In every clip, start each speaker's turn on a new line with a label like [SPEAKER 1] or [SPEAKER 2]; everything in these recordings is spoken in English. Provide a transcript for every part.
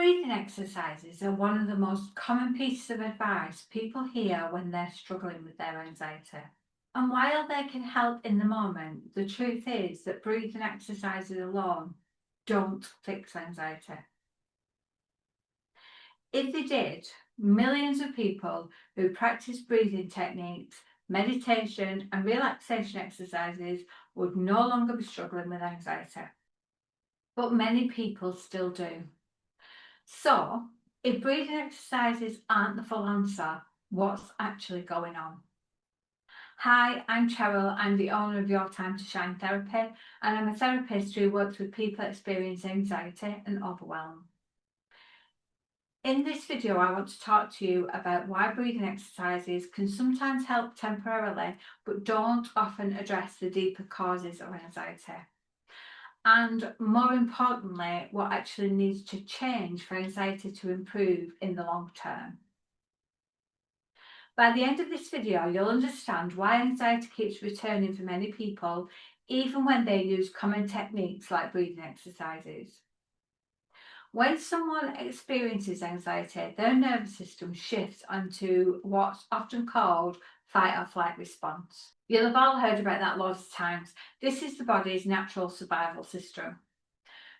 [SPEAKER 1] Breathing exercises are one of the most common pieces of advice people hear when they're struggling with their anxiety. And while they can help in the moment, the truth is that breathing exercises alone don't fix anxiety. If they did, millions of people who practice breathing techniques, meditation, and relaxation exercises would no longer be struggling with anxiety. But many people still do. So, if breathing exercises aren't the full answer, what's actually going on? Hi, I'm Cheryl. I'm the owner of Your Time to Shine Therapy, and I'm a therapist who works with people experiencing anxiety and overwhelm. In this video, I want to talk to you about why breathing exercises can sometimes help temporarily, but don't often address the deeper causes of anxiety. And more importantly, what actually needs to change for anxiety to improve in the long term. By the end of this video, you'll understand why anxiety keeps returning for many people, even when they use common techniques like breathing exercises. When someone experiences anxiety, their nervous system shifts onto what's often called fight or flight response. You'll have all heard about that lots of times. This is the body's natural survival system.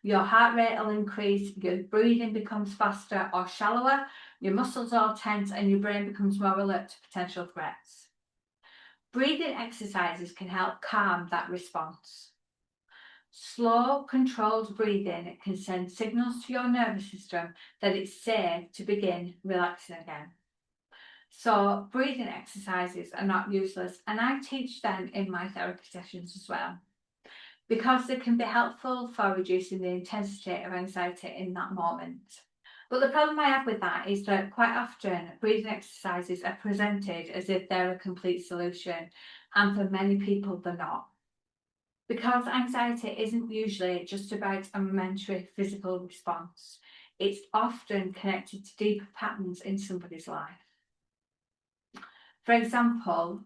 [SPEAKER 1] Your heart rate will increase, your breathing becomes faster or shallower, your muscles all tense, and your brain becomes more alert to potential threats. Breathing exercises can help calm that response. Slow, controlled breathing can send signals to your nervous system that it's safe to begin relaxing again. So breathing exercises are not useless, and I teach them in my therapy sessions as well, because they can be helpful for reducing the intensity of anxiety in that moment. But the problem I have with that is that quite often breathing exercises are presented as if they're a complete solution, and for many people they're not. Because anxiety isn't usually just about a momentary physical response, it's often connected to deeper patterns in somebody's life. For example,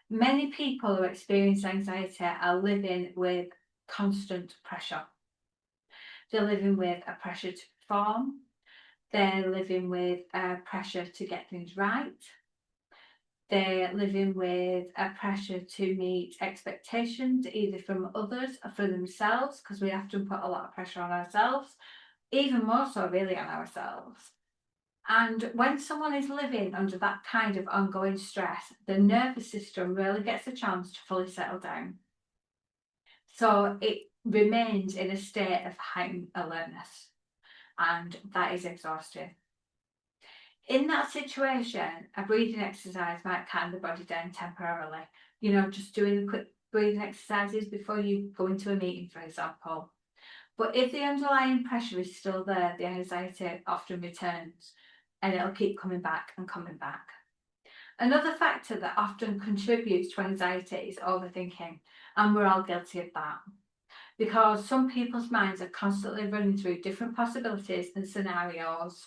[SPEAKER 1] many people who experience anxiety are living with constant pressure. They're living with a pressure to perform, they're living with a pressure to get things right, they're living with a pressure to meet expectations, either from others or for themselves, because we often put a lot of pressure on ourselves, even more so really on ourselves. And when someone is living under that kind of ongoing stress, the nervous system really gets a chance to fully settle down. So it remains in a state of heightened alertness, and that is exhausting. In that situation, a breathing exercise might calm the body down temporarily. Just doing quick breathing exercises before you go into a meeting, for example. But if the underlying pressure is still there, the anxiety often returns, and it'll keep coming back and coming back. Another factor that often contributes to anxiety is overthinking, and we're all guilty of that. Because some people's minds are constantly running through different possibilities and scenarios.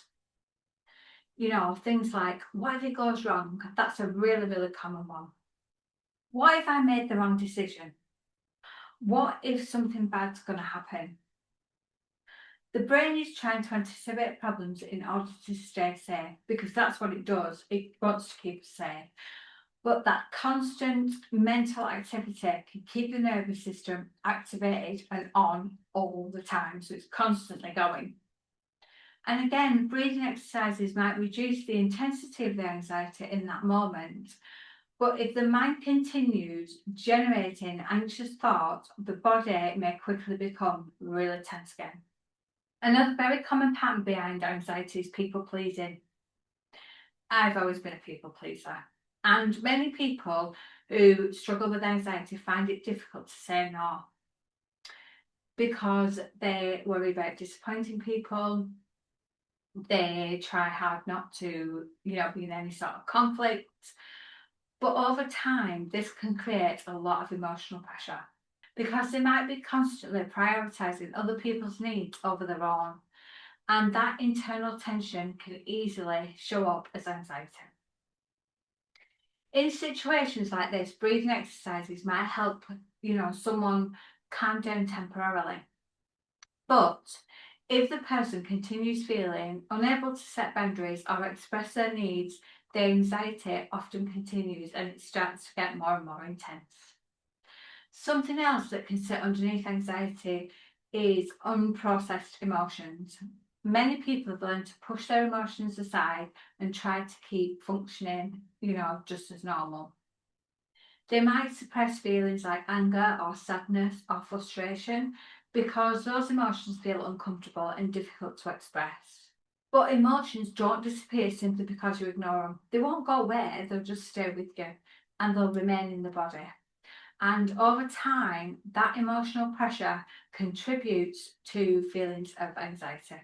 [SPEAKER 1] Things like, what if it goes wrong? That's a really, really common one. What if I made the wrong decision? What if something bad's going to happen? The brain is trying to anticipate problems in order to stay safe, because that's what it does. It wants to keep us safe. But that constant mental activity can keep the nervous system activated and on all the time, so it's constantly going. And again, breathing exercises might reduce the intensity of the anxiety in that moment. But if the mind continues generating anxious thoughts, the body may quickly become really tense again. Another very common pattern behind anxiety is people pleasing. I've always been a people pleaser. And many people who struggle with anxiety find it difficult to say no, because they worry about disappointing people. They try hard not to, be in any sort of conflict. But over time, this can create a lot of emotional pressure, because they might be constantly prioritising other people's needs over their own. And that internal tension can easily show up as anxiety. In situations like this, breathing exercises might help, someone calm down temporarily. But If the person continues feeling unable to set boundaries or express their needs, their anxiety often continues and it starts to get more and more intense. Something else that can sit underneath anxiety is unprocessed emotions. Many people have learned to push their emotions aside and try to keep functioning, just as normal. They might suppress feelings like anger or sadness or frustration because those emotions feel uncomfortable and difficult to express. But emotions don't disappear simply because you ignore them. They won't go away, they'll just stay with you and they'll remain in the body. And over time, that emotional pressure contributes to feelings of anxiety.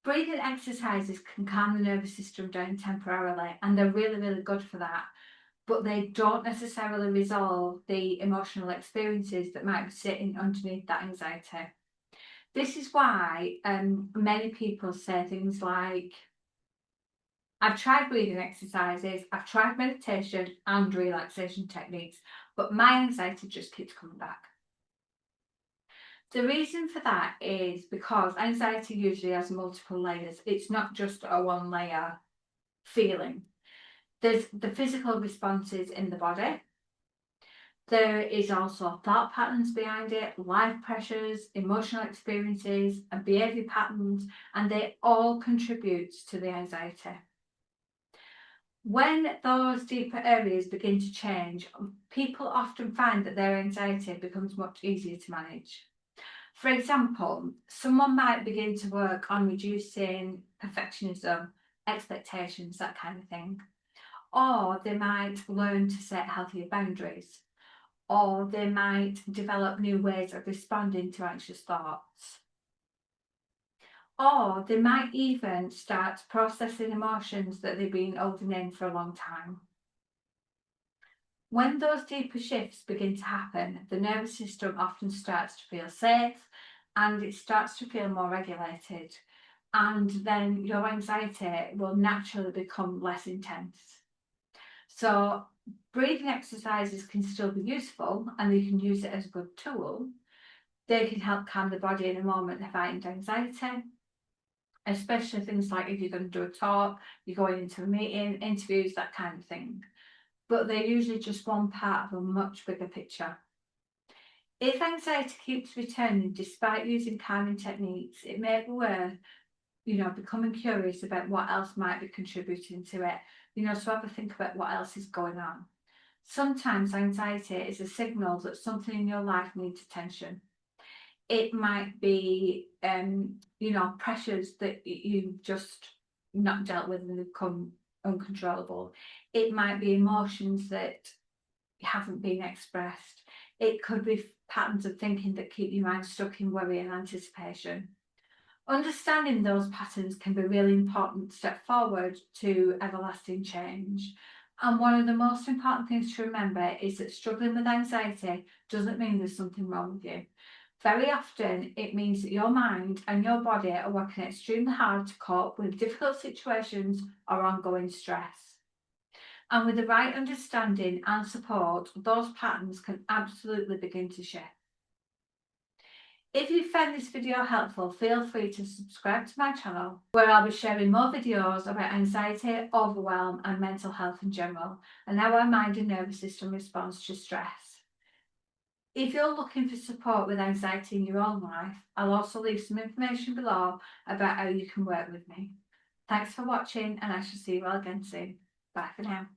[SPEAKER 1] Breathing exercises can calm the nervous system down temporarily, and they're really, really good for that. But they don't necessarily resolve the emotional experiences that might be sitting underneath that anxiety. This is why many people say things like, I've tried breathing exercises, I've tried meditation and relaxation techniques, but my anxiety just keeps coming back. The reason for that is because anxiety usually has multiple layers. It's not just a one layer feeling. There's the physical responses in the body. There is also thought patterns behind it, life pressures, emotional experiences, and behaviour patterns, and they all contribute to the anxiety. When those deeper areas begin to change, people often find that their anxiety becomes much easier to manage. For example, someone might begin to work on reducing perfectionism, expectations, that kind of thing. Or they might learn to set healthier boundaries. Or they might develop new ways of responding to anxious thoughts. Or they might even start processing emotions that they've been holding in for a long time. When those deeper shifts begin to happen, the nervous system often starts to feel safe and it starts to feel more regulated. And then your anxiety will naturally become less intense. So, breathing exercises can still be useful and you can use it as a good tool. They can help calm the body in a moment of heightened anxiety, especially things like if you're going to do a talk, you're going into a meeting, interviews, that kind of thing. But they're usually just one part of a much bigger picture. If anxiety keeps returning despite using calming techniques, it may be worth, becoming curious about what else might be contributing to it. So have a think about what else is going on. Sometimes anxiety is a signal that something in your life needs attention. It might be, pressures that you've just not dealt with and become uncontrollable. It might be emotions that haven't been expressed. It could be patterns of thinking that keep your mind stuck in worry and anticipation. Understanding those patterns can be a really important step forward to everlasting change. And one of the most important things to remember is that struggling with anxiety doesn't mean there's something wrong with you. Very often, it means that your mind and your body are working extremely hard to cope with difficult situations or ongoing stress. And with the right understanding and support, those patterns can absolutely begin to shift. If you found this video helpful, feel free to subscribe to my channel, where I'll be sharing more videos about anxiety, overwhelm, and mental health in general, and how our mind and nervous system responds to stress. If you're looking for support with anxiety in your own life, I'll also leave some information below about how you can work with me. Thanks for watching, and I shall see you all again soon. Bye for now.